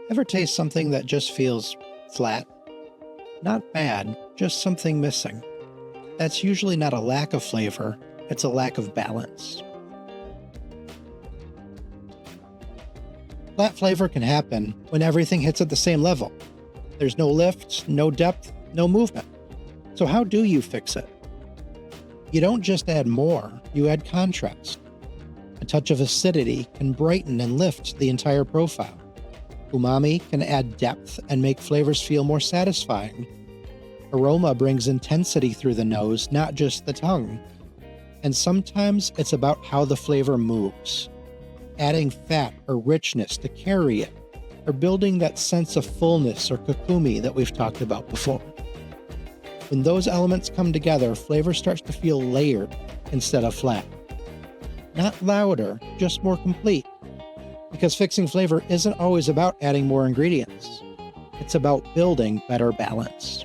Ever taste something that just feels flat? Not bad, just something missing. That's usually not a lack of flavor, it's a lack of balance. Flat flavor can happen when everything hits at the same level. There's no lift, no depth, no movement. So how do you fix it? You don't just add more, you add contrast. A touch of acidity can brighten and lift the entire profile. Umami can add depth and make flavors feel more satisfying. Aroma brings intensity through the nose, not just the tongue. And sometimes it's about how the flavor moves. Adding fat or richness to carry it, or building that sense of fullness or kokumi that we've talked about before. When those elements come together, flavor starts to feel layered instead of flat. Not louder, just more complete. Because fixing flavor isn't always about adding more ingredients. It's about building better balance.